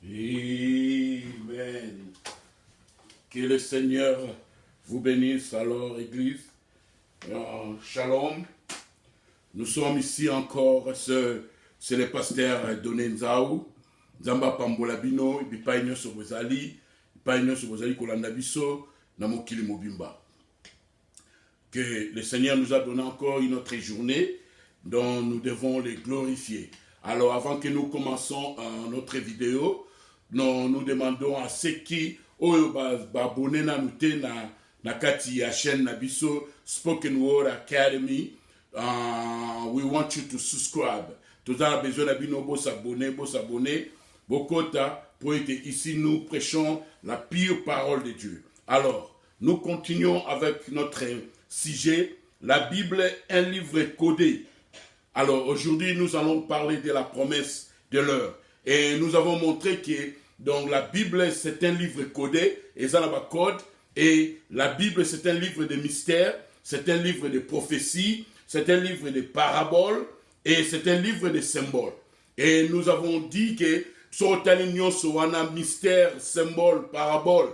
Amen. Que le Seigneur vous bénisse alors, Église. Shalom. Nous sommes ici encore, c'est le pasteur Doné Nzaou. Nzamba Pambola Bino, Bipaïnyo Sobozali, Bipaïnyo Sobozali Kolanda Biso, Namokili Mobimba. Que le Seigneur nous a donné encore une autre journée dont nous devons les glorifier. Alors avant que nous commençons notre vidéo, nous demandons à ceux qui abonnés na kati ya chaîne Nabiso Spoken Word Academy. We want you to subscribe. Tous avez besoin de s'abonner, Bokota, pour être ici nous prêchons la pure parole de Dieu. Alors, nous continuons avec notre sujet, la Bible, un livre codé. Alors, aujourd'hui, nous allons parler de la promesse de l'heure. Et nous avons montré que donc, la Bible, c'est un livre codé, et ça n'a pas code. Et la Bible, c'est un livre de mystère, c'est un livre de prophétie, c'est un livre de paraboles, et c'est un livre de symboles. Et nous avons dit que sur un mystère, symbole, parabole,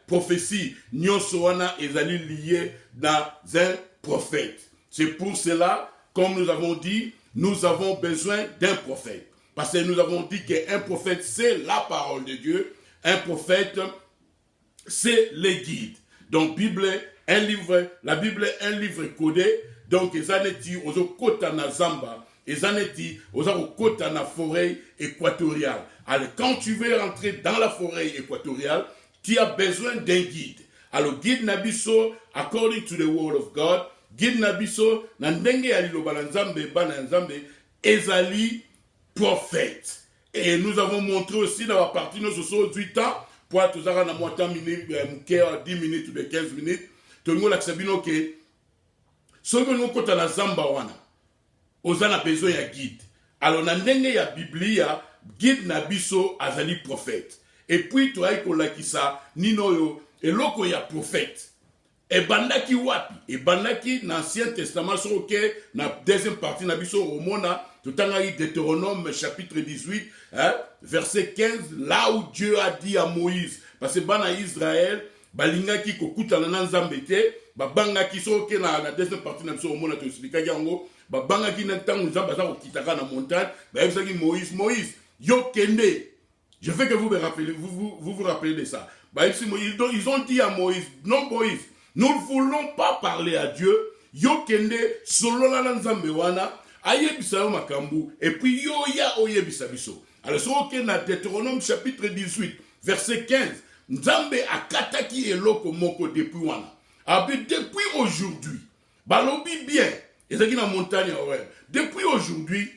prophétie, Nyosoana est lié dans un prophète. C'est pour cela, comme nous avons dit, nous avons besoin d'un prophète. Parce que nous avons dit qu'un prophète, c'est la parole de Dieu. Un prophète, c'est le guide. Donc, la Bible est un livre codé. Donc, les aneti, aux kota na zamba, les aneti, aux kota na forêt équatoriale. Alors, quand tu veux rentrer dans la forêt équatoriale, tu as besoin d'un guide. Alors, guide nabiso, according to the word of God, guide nabiso, nandenge alilo balanzambe, bananzambe, ezali prophète. Et nous avons montré aussi dans la partie de nos 18 ans, pour tout ça, dans la 10 minutes ou 15 minutes, tout le monde a sabino que ce que nous avons la zamba wana, on a besoin d'un guide. Alors, dans la Biblia, guide nabiso azali prophète. Et puis, tu as dit ça, nino et loko ya prophète. Et bandaki wapi, et bandaki dans l'Ancien Testament, sur lequel, dans la deuxième partie, nabiso romona, tout en Deutéronome chapitre 18, verset 15, là où Dieu a dit à Moïse, parce que bana Israël, balingaki kokuta na nzambete, babangaki soke na deuxième partie na biso omona to expliquer yango, babangaki na tango nzamba za kokitaka na montagne, ba yebisaki Moïse, yo kende. Je veux que vous vous rappelez de ça. Ils ont dit à Moïse, non Moïse, nous ne voulons pas parler à Dieu, yo kende solo la nzambe wana. Et puis, biso. Alors, sur na Deutéronome chapitre 18, verset 15, Nzambe akataki eloko moko depuis wana. Depuis aujourd'hui, balobi bien, ezaki na montagne depuis aujourd'hui,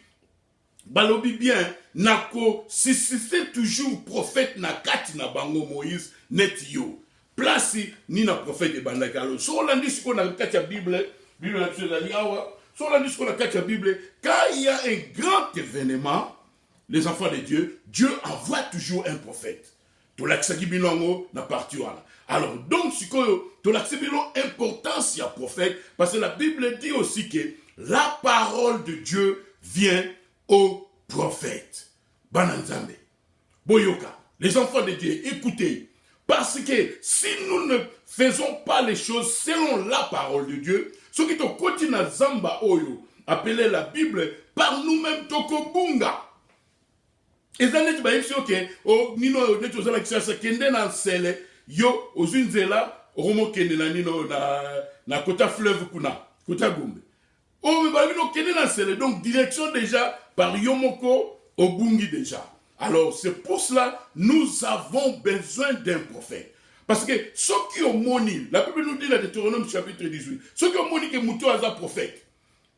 balobi bien, nako, si c'est toujours prophète na kati na bango Moïse, net yo. Place ni na prophète de bandaki. Alors, sur l'andisiko na kati ya Bible na tuzali awa, sur la Bible, quand il y a un grand événement, les enfants de Dieu, Dieu envoie toujours un prophète. Alors, donc, importance il y a prophète, parce que la Bible dit aussi que la parole de Dieu vient au prophète. Bananzambe, Boyoka, les enfants de Dieu, écoutez, parce que si nous ne faisons pas les choses selon la parole de Dieu, ce qui est côté na zamba oyo, appelé la Bible, par nous-mêmes toko bunga. Et ça n'est pas ici, ok, oh, nino, neto zala kisasa, kende na nsele, yo, ozunzela, romo kende na nino, na kota fleuve kuna, kota gombe. Oh, mais bah, nino kende na nsele, donc direction déjà, par yomoko, obungi déjà. Alors, c'est pour cela, nous avons besoin d'un prophète. Parce que ceux qui ont moni, la Bible nous dit dans Deutéronome chapitre 18, ceux qui ont moni que Moutou a un prophète,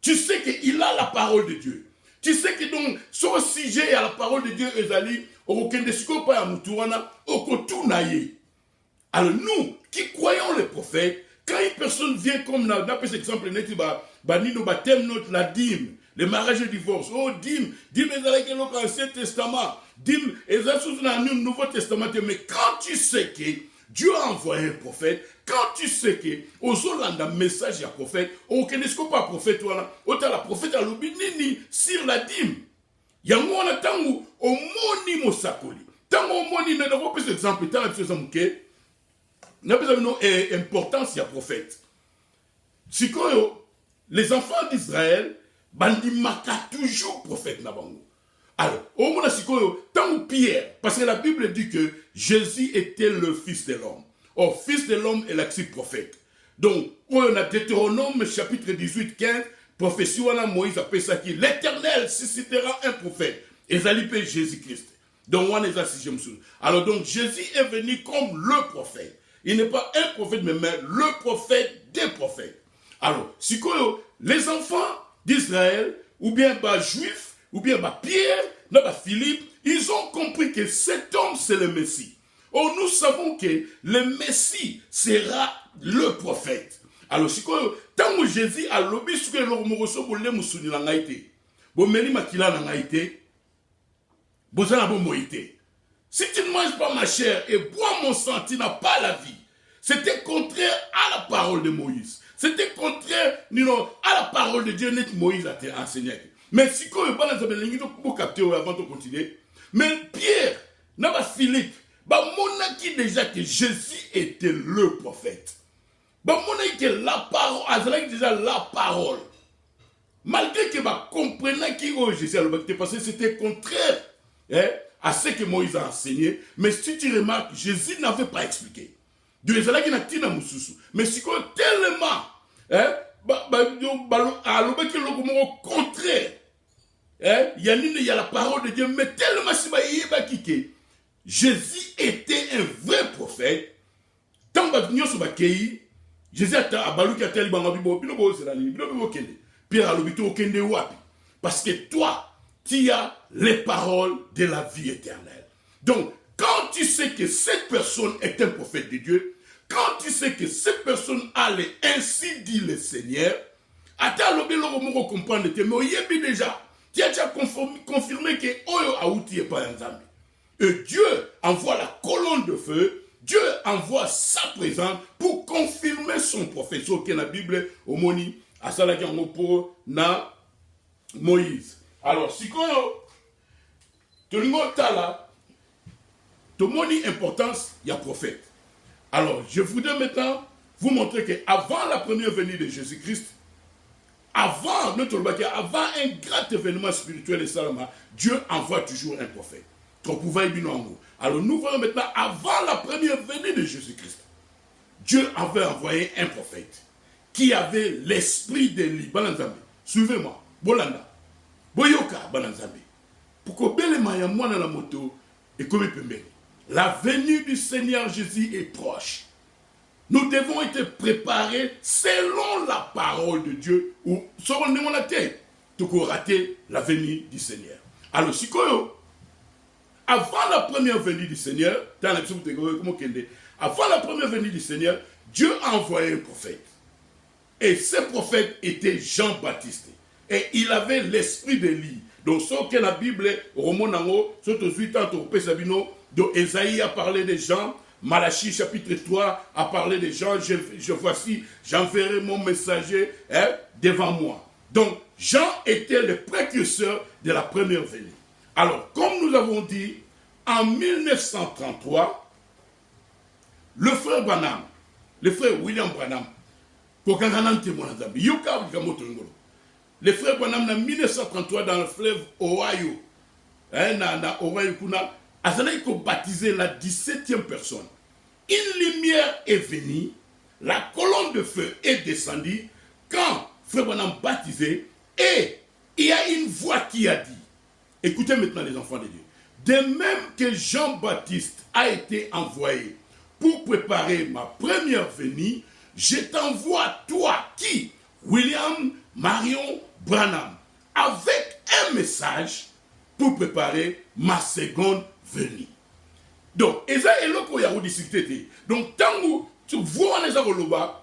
tu sais qu'il a la parole de Dieu. Tu sais que donc, son sujet à la parole de Dieu, Ezali, au Kendesiko pa Moutouana, au Kotunaye. Alors nous, qui croyons les prophètes, quand une personne vient comme dans cet exemple, Banino Batem note la dîme, le mariage et le divorce, oh dîme Ezali qui est l'Ancien Testament, dîme Ezali dans le Nouveau Testament, mais quand tu sais que Dieu a envoyé un prophète, quand tu sais que aux Hollandais message à prophète, au Kenesco pas prophète, au la prophète à l'obinini sur la dîme. Yango na tangu au moni mosakoli. tant qu'on moni n'a pas plus d'exemple, tant que ça m'ouké, n'a pas d'importance il y a prophète. Si les enfants d'Israël, bandi marquent toujours prophète na bango. Alors, au moment où tant Pierre, parce que la Bible dit que Jésus était le fils de l'homme. Or, fils de l'homme est l'actif prophète. Donc, on a Deutéronome chapitre 18, 15, prophétie, Moïse appelle ça qui l'Éternel suscitera un prophète. Et ça lui fait Jésus-Christ. Donc, on est assis. Alors, donc, Jésus est venu comme le prophète. Il n'est pas un prophète, mais le prophète des prophètes. Alors, si les enfants d'Israël, ou bien juifs, ou bien Pierre, Philippe, ils ont compris que cet homme, c'est le Messie. Or, nous savons que le Messie sera le prophète. Alors, si tant que Jésus a lobby sur le moroso pour les moussouni na ngaïté, bon meli makila na ngaïté, bozana bon moïté. Si tu ne manges pas ma chair et bois mon sang, tu n'as pas la vie. C'était contraire à la parole de Moïse. C'était contraire, à la parole de Dieu, net Moïse a été enseigné. Mais si vous ne pouvez pas capter avant de continuer, mais Pierre, Philippe, monaki déjà que Jésus était le prophète. Monaki que la parole, déjà la parole. Malgré que comprenait qui Jésus a parce que c'était contraire à ce que Moïse a enseigné, mais si tu remarques, Jésus n'avait pas expliqué. Dieu est là qui n'a pas dit, mais si tellement, le contraire. Il y a la parole de Dieu, mais tellement si Jésus était un vrai prophète. Tant que Jésus a balu qui a tel Pierre a l'obité au kende wapi. Parce que toi, tu as les paroles de la vie éternelle. Donc, quand tu sais que cette personne est un prophète de Dieu, quand tu sais que cette personne a les ainsi dit le Seigneur, attends l'obé l'homme comprendre mais il déjà. Tu as déjà confirmé que Oyo Aouti n'est pas un Zambie. Et Dieu envoie la colonne de feu, Dieu envoie sa présence pour confirmer son prophète. Ce que la Bible au moni à Salaki en pour na Moïse. Alors, si tu as moni importance, il y a prophète. Alors, je voudrais maintenant vous montrer qu'avant la première venue de Jésus-Christ, avant un grand événement spirituel de Salama, Dieu envoie toujours un prophète. Alors nous voyons maintenant, avant la première venue de Jésus-Christ, Dieu avait envoyé un prophète qui avait l'esprit d'Élie. Suivez-moi. Bolanda. Boyoka, Bananzambe. Pour que la moto et comme la venue du Seigneur Jésus est proche. Nous devons être préparés selon la parole de Dieu ou selon la tête pour rater la venue du Seigneur. Alors, si avant la première venue du Seigneur, avant la première venue du Seigneur, Dieu a envoyé un prophète. Et ce prophète était Jean-Baptiste. Et il avait l'esprit d'Élie. Donc, ce que la Bible, Romonango, surtout 8 ans, donc Esaïe a parlé des gens. Malachie chapitre 3 a parlé des gens, j'enverrai mon messager devant moi. Donc, Jean était le précurseur de la première venue. Alors, comme nous avons dit, en 1933, le frère Branham, le frère William Branham, le frère Branham en 1933 dans le fleuve Ohio, a baptisé la 17e personne. Une lumière est venue, la colonne de feu est descendue quand frère Branham baptisé et il y a une voix qui a dit, écoutez maintenant les enfants de Dieu, de même que Jean-Baptiste a été envoyé pour préparer ma première venue, je t'envoie toi qui, William Marion Branham, avec un message pour préparer ma seconde venue. Donc, donc, tant que tu vois les Aroloba,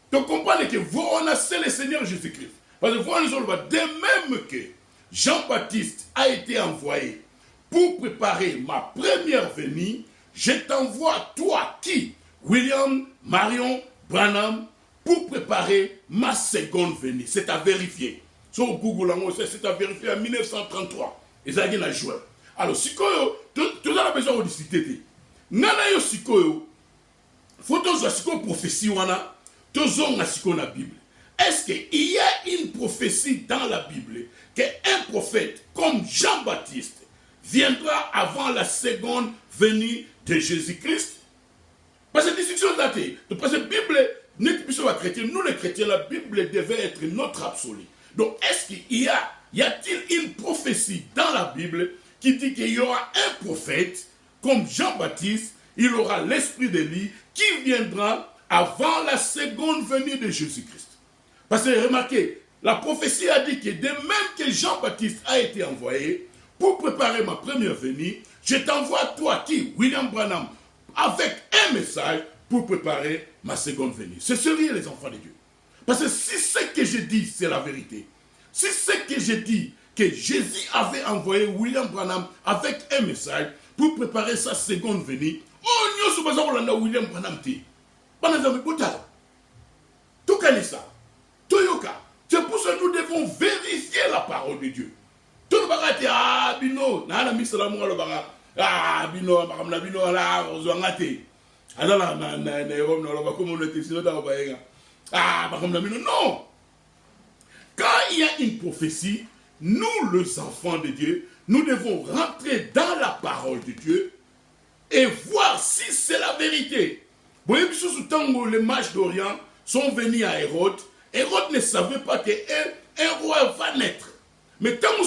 tu comprends que voilà, c'est le Seigneur Jésus-Christ. Parce que voilà les Aroloba, de même que Jean-Baptiste a été envoyé pour préparer ma première venue, je t'envoie toi qui, William Marion Branham, pour préparer ma seconde venue. C'est à vérifier. Sur Google, c'est à vérifier en 1933. Et ça a été la joie. Alors, si tu as besoin de discuter. Nana yo sikoyo, faut que sikoyo prophétie wana, tozo nga sikoyo na Bible. Est-ce qu'il y a une prophétie dans la Bible qu'un prophète comme Jean-Baptiste viendra avant la seconde venue de Jésus-Christ? Parce que discussion datée, parce que la Bible, nous les chrétiens, la Bible devait être notre absolu. Donc est-ce qu'il y a-t-il une prophétie dans la Bible qui dit qu'il y aura un prophète comme Jean-Baptiste, il aura l'esprit d'Élie qui viendra avant la seconde venue de Jésus-Christ? Parce que remarquez, la prophétie a dit que de même que Jean-Baptiste a été envoyé pour préparer ma première venue, je t'envoie toi qui, William Branham, avec un message pour préparer ma seconde venue. C'est sérieux les enfants de Dieu. Parce que si ce que je dis, c'est la vérité, si ce que je dis, que Jésus avait envoyé William Branham avec un message pour préparer sa seconde venue, oh, nous sommes William Branham. Tout ça. Toyoka. C'est pour ça que nous devons vérifier la parole de Dieu. Tout le monde dit, ah, bino, nana misalamu le baga, ah, bino, makamna bino, là, ozwangate. Alors, na Europe, na la communauté, sinon, dans le ah, makamna bino, non. Quand il y a une prophétie, nous, les enfants de Dieu, nous devons rentrer dans la parole de Dieu et voir si c'est la vérité. Vous voyez, sous temps les mages d'Orient sont venus à Hérode, Hérode ne savait pas qu'un roi va naître. Mais tant que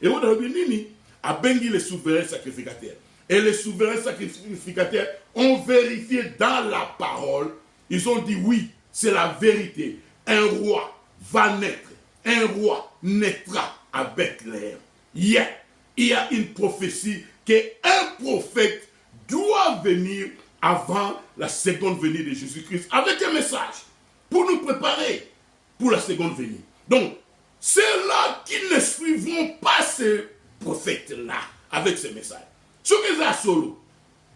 Hérode a dit a béni les souverains sacrificateurs. Et les souverains sacrificateurs ont vérifié dans la parole. Ils ont dit oui, c'est la vérité. Un roi va naître. Un roi naîtra à Bethléem. Il y a une prophétie qu'un prophète doit venir avant la seconde venue de Jésus-Christ, avec un message pour nous préparer pour la seconde venue. Donc, ceux-là qui ne suivront pas ce prophète-là avec ce message, ceux qui sont solo,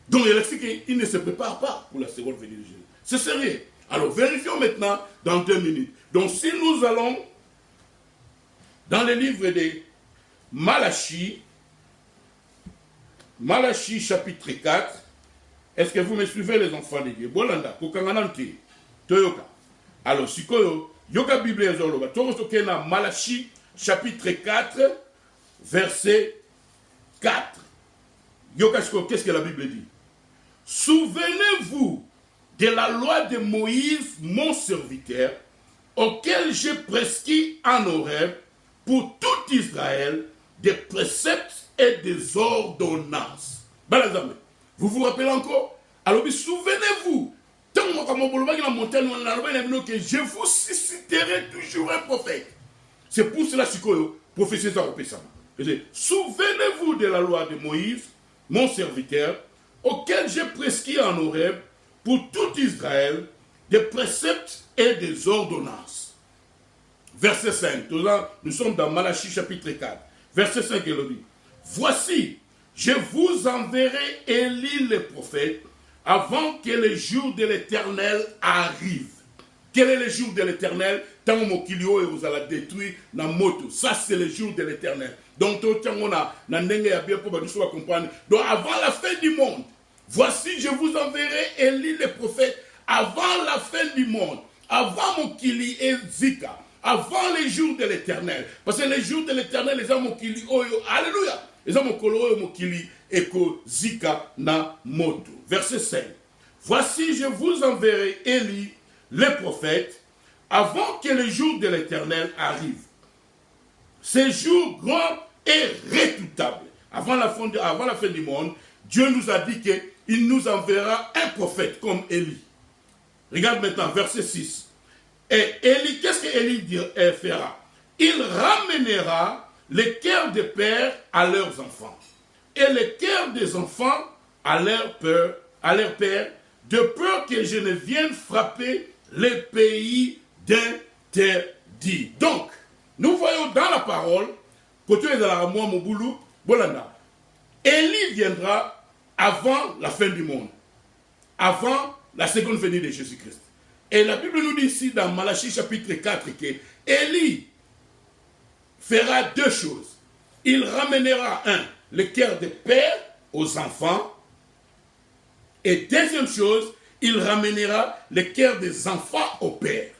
donc il explique qu'ils ne se préparent pas pour la seconde venue de Jésus. C'est sérieux. Alors, vérifions maintenant dans 2 minutes. Donc, si nous allons dans le livre de Malachie, chapitre 4, est-ce que vous me suivez les enfants de Dieu? Bolanda, Kokangananti, Toyoka. Alors, Sikoyo, Yoga Bible Ezoloba, Torosokena, Malachie, chapitre 4, verset 4. Yoga Siko, qu'est-ce que la Bible dit? Souvenez-vous de la loi de Moïse, mon serviteur, auquel j'ai prescrit en Horeb pour tout Israël des préceptes et des ordonnances. Balazame. Vous vous rappelez encore? Alors, souvenez-vous, que je vous susciterai toujours un prophète. C'est pour cela que prophétie ça. Souvenez-vous de la loi de Moïse, mon serviteur, auquel j'ai prescrit en Horeb pour tout Israël des préceptes et des ordonnances. Verset 5. Nous sommes dans Malachie chapitre 4. Verset 5, il dit: voici, je vous enverrai Élie le prophète avant que le jour de l'Éternel arrive. Quel est le jour de l'Éternel? Tant que vous allez détruire la moto. Ça, c'est le jour de l'Éternel. Donc, donc, avant la fin du monde, voici, je vous enverrai Élie le prophète avant la fin du monde, avant Mokili et Zika, avant les jours de l'Éternel. Parce que les jours de l'Éternel, les hommes Mokili, alléluia. Les hommes Mokili et Zika na moto. Verset 5. Voici, je vous enverrai Élie, le prophète, avant que le jour de l'Éternel arrive. Ce jour grand et redoutable. Avant la fin du monde, Dieu nous a dit qu'il nous enverra un prophète comme Élie. Regarde maintenant, verset 6. Et Élie, qu'est-ce qu'Élie fera? Il ramènera les cœurs des pères à leurs enfants, et les cœurs des enfants à leur père, de peur que je ne vienne frapper les pays d'interdit. Donc, nous voyons dans la parole, Élie viendra avant la fin du monde, avant la seconde venue de Jésus-Christ. Et la Bible nous dit ici dans Malachie chapitre 4 que Élie fera deux choses. Il ramènera le cœur des pères aux enfants. Et deuxième chose, il ramènera le cœur des enfants au père.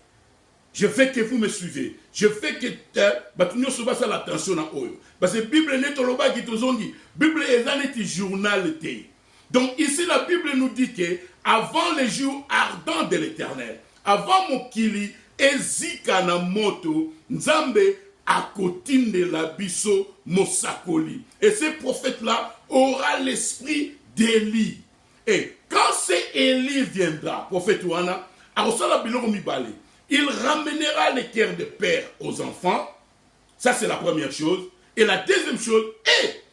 Je veux que vous me suivez. Je veux que nous soyons l'attention à eux. Parce que la Bible n'est pas qui dit. La Bible est un journal. Donc ici, la Bible nous dit que avant les jours ardents de l'Éternel, avant Mokili, Ezika na moto, Nzambe akotinde la biso mosakoli. Et ce prophète-là aura l'esprit d'Élie. Et quand c'est Élie viendra, prophète Ouana, il ramènera les cœurs de père aux enfants. Ça, c'est la première chose. Et la deuxième chose est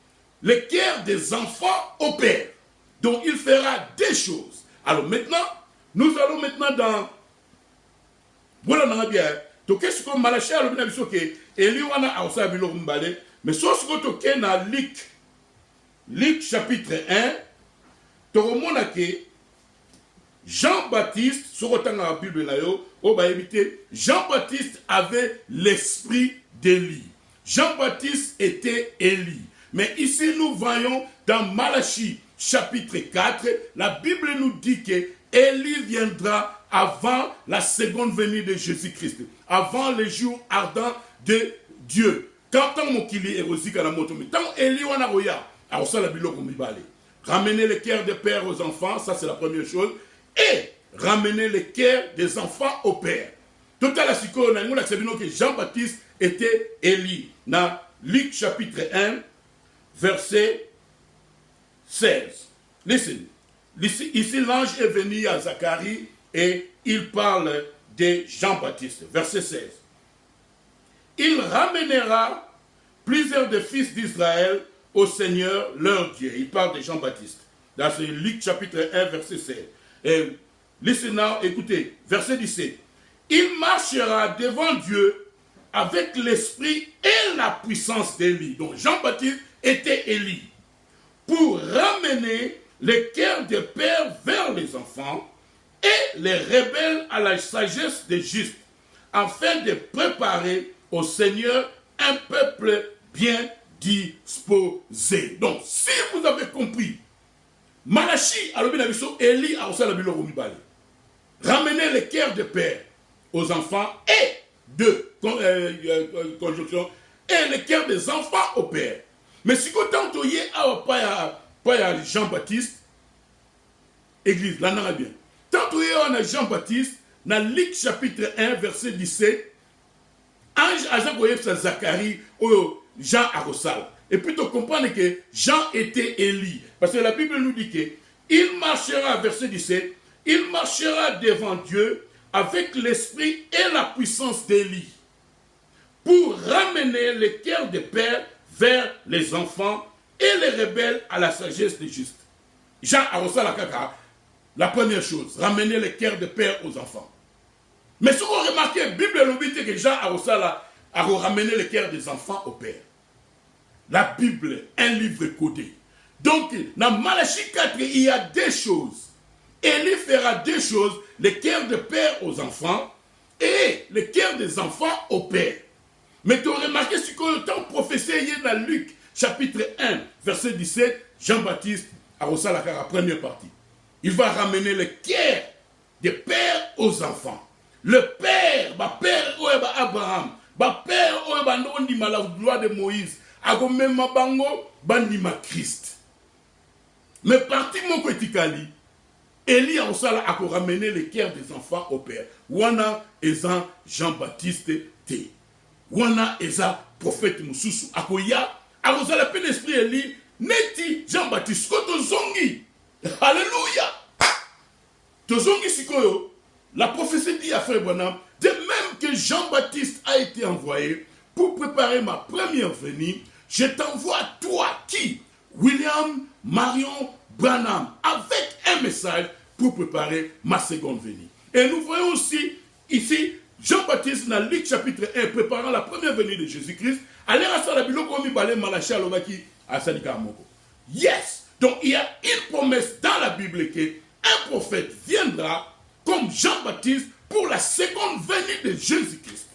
les cœurs des enfants au père. Donc, il fera des choses. Alors maintenant, nous allons maintenant dans... Voilà, on a bien. Donc, qu'est-ce qu'on m'a lâché à l'objet que Élie Ouana a aussi habillé le mais sauf que tu es dans Luc chapitre 1, tu remontes que Jean-Baptiste, sur le temps de la Bible, Jean-Baptiste avait l'esprit d'Élie. Jean-Baptiste était Élie. Mais ici, nous voyons dans Malachie, chapitre 4, la Bible nous dit que Élie viendra avant la seconde venue de Jésus-Christ, avant les jours ardents de Dieu. Quand on est érosé à la moto, mais tant Élie on a roya, alors ça la Bible comme ramener le cœur des pères aux enfants, ça c'est la première chose, et ramener le cœur des enfants au père. Tout à la psycho, on a que Jean-Baptiste était Élie. Dans Luc chapitre 1, verset 16. Listen. Ici, l'ange est venu à Zacharie et il parle de Jean-Baptiste. Verset 16. Il ramènera plusieurs des fils d'Israël au Seigneur leur Dieu. Il parle de Jean-Baptiste. Dans Luc chapitre 1, verset 16. Et listen now, écoutez, verset 17. Il marchera devant Dieu avec l'esprit et la puissance d'Élie. Donc Jean-Baptiste était Élie. Pour ramener les cœurs des pères vers les enfants et les rebelles à la sagesse des justes, afin de préparer au Seigneur un peuple bien disposé. Donc, si vous avez compris, Malachie, Élie a aussi ramener les cœurs des pères aux enfants et de conjonction et les cœurs des enfants au père. Mais si vous tentez à Jean-Baptiste, église, là, n'a bien. Tantôt, on a Jean-Baptiste, dans Luc chapitre 1, verset 17, ange à Zacharie, Jean Arosal. Et puis, tu comprends que Jean était Élie. Parce que la Bible nous dit qu'il marchera, verset 17, il marchera devant Dieu avec l'esprit et la puissance d'Élie pour ramener les cœurs des pères vers les enfants et les rebelles à la sagesse des justes. Jean Arosal la kaka. La première chose, ramener les cœurs de père aux enfants. Mais ce qu'on remarque, la Bible nous dit que Jean a ramené les cœurs des enfants au père. La Bible, un livre codé. Donc, dans Malachie 4, il y a deux choses. Élie fera deux choses, les cœurs de père aux enfants et les cœurs des enfants au père. Mais tu as remarqué ce qu'on a prophétisé dans Luc, chapitre 1, verset 17, Jean-Baptiste a reçu la première partie. Il va ramener le cœur des pères aux enfants. Le père, père Abraham, père la gloire de Moïse, agomema bango bandima Christ. Mais parti mon kotikali, Élie a ramené le cœur des enfants au père. Wana ezan Jean-Baptiste T. Wana eza prophète Moussousou akoya, arosala pe l'esprit Élie, neti Jean-Baptiste koto zongi. Alléluia. Tozongi sikoyo, la prophétie dit à Frère Branham, de même que Jean-Baptiste a été envoyé pour préparer ma première venue, je t'envoie toi qui, William Marion Branham, avec un message pour préparer ma seconde venue. Et nous voyons aussi ici Jean-Baptiste dans Luc chapitre 1 préparant la première venue de Jésus-Christ. Allez à la biloko mi balé Malachi alobaki à Sadika Moko. Yes. Donc il y a une promesse dans la Bible qu'un prophète viendra comme Jean-Baptiste pour la seconde venue de Jésus-Christ.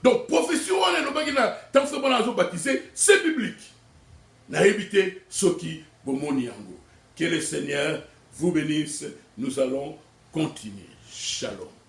Donc prophétie on est baptisé, c'est biblique. naibite soki bomoni yango. Que le Seigneur vous bénisse. Nous allons continuer. Shalom.